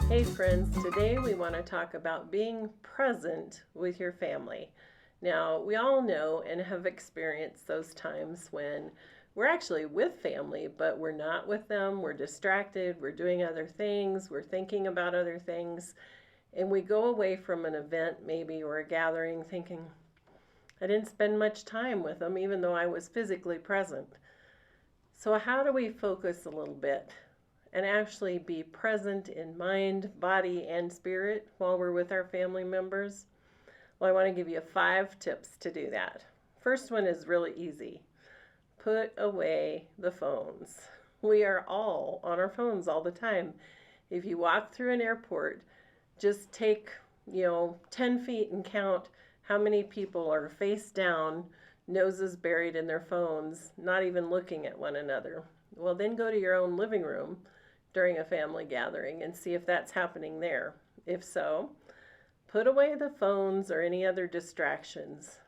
Hey friends, today we want to talk about being present with your family. Now, we all know and have experienced those times when we're actually with family, but we're not with them, we're distracted, we're doing other things, we're thinking about other things, and we go away from an event maybe or a gathering thinking, I didn't spend much time with them even though I was physically present. So, how do we focus a little bit and actually be present in mind, body, and spirit while we're with our family members? Well, I want to give you 5 tips to do that. First one is really easy. Put away the phones. We are all on our phones all the time. If you walk through an airport, just take, 10 feet and count how many people are face down, noses buried in their phones, not even looking at one another. Well, then go to your own living room during a family gathering and see if that's happening there. If so, put away the phones or any other distractions.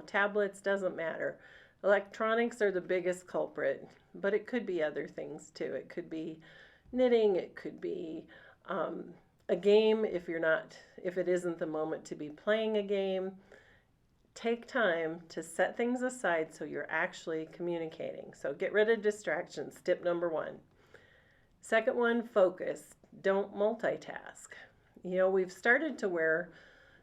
Tablets, doesn't matter. Electronics are the biggest culprit, but it could be other things too. It could be knitting, it could be a game if it isn't the moment to be playing a game. Take time to set things aside so you're actually communicating. So get rid of distractions, tip number 1. Second one, focus. Don't multitask. We've started to wear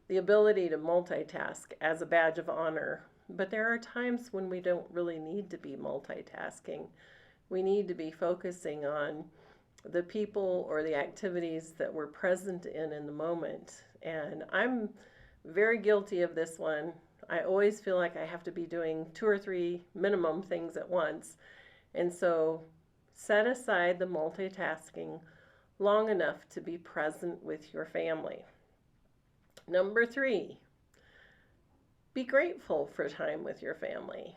the ability to multitask as a badge of honor, but there are times when we don't really need to be multitasking. We need to be focusing on the people or the activities that we're present in the moment. And I'm very guilty of this one. I always feel like I have to be doing 2 or 3 minimum things at once. And so set aside the multitasking long enough to be present with your family. Number 3, be grateful for time with your family.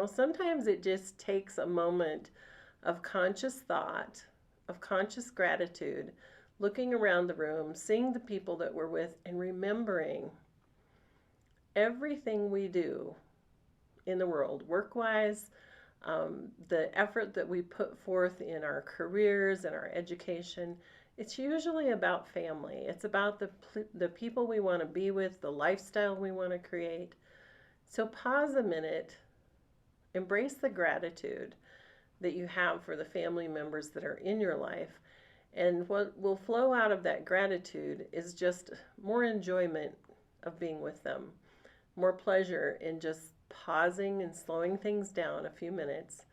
Sometimes it just takes a moment of conscious thought, of conscious gratitude, looking around the room, seeing the people that we're with, and remembering everything we do in the world, work-wise, the effort that we put forth in our careers and our education. It's usually about family. It's about the people we want to be with, the lifestyle we want to create. So pause a minute, embrace the gratitude that you have for the family members that are in your life. And what will flow out of that gratitude is just more enjoyment of being with them, more pleasure in just pausing and slowing things down a few minutes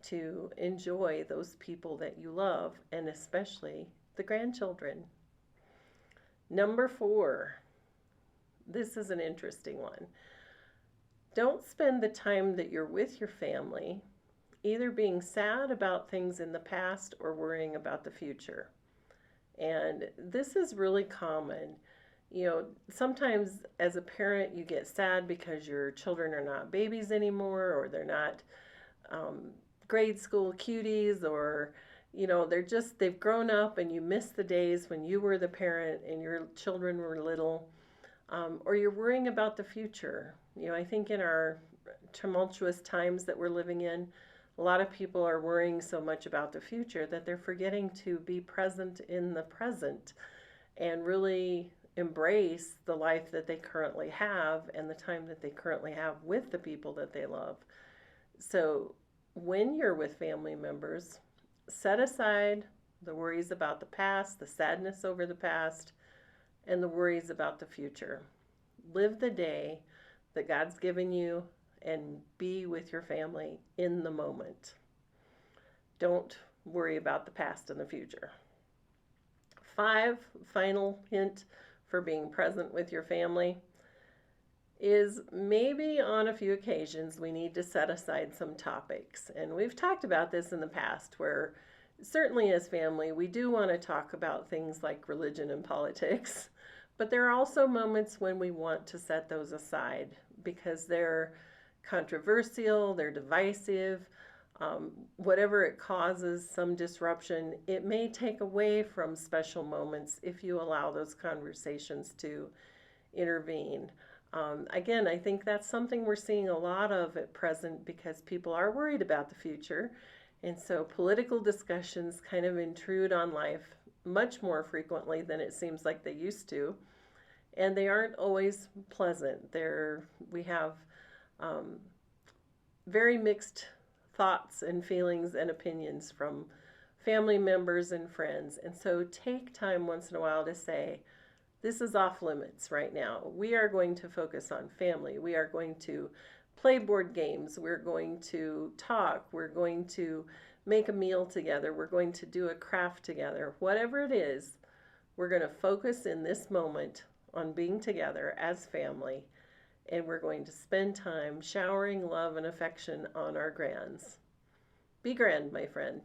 to enjoy those people that you love, and especially the grandchildren. Number 4, this is an interesting one. Don't spend the time that you're with your family either being sad about things in the past or worrying about the future. And this is really common. Sometimes as a parent you get sad because your children are not babies anymore, or they're not grade school cuties, or they've grown up and you miss the days when you were the parent and your children were little, or you're worrying about the future. I think in our tumultuous times that we're living in, a lot of people are worrying so much about the future that they're forgetting to be present in the present and really embrace the life that they currently have and the time that they currently have with the people that they love. So when you're with family members, set aside the worries about the past, the sadness over the past, and the worries about the future. Live the day that God's given you and be with your family in the moment. Don't worry about the past and the future. 5, final hint for being present with your family is maybe on a few occasions we need to set aside some topics. And we've talked about this in the past, where certainly as family we do want to talk about things like religion and politics, but there are also moments when we want to set those aside because they're controversial, they're divisive, whatever it causes, some disruption, it may take away from special moments if you allow those conversations to intervene. Again, I think that's something we're seeing a lot of at present because people are worried about the future. And so political discussions kind of intrude on life much more frequently than it seems like they used to. And they aren't always pleasant. We have um, very mixed thoughts and feelings and opinions from family members and friends. And so take time once in a while to say, this is off limits right now. We are going to focus on family. We are going to play board games. We're going to talk. We're going to make a meal together. We're going to do a craft together. Whatever it is, we're going to focus in this moment on being together as family. And we're going to spend time showering love and affection on our grands. Be grand, my friend.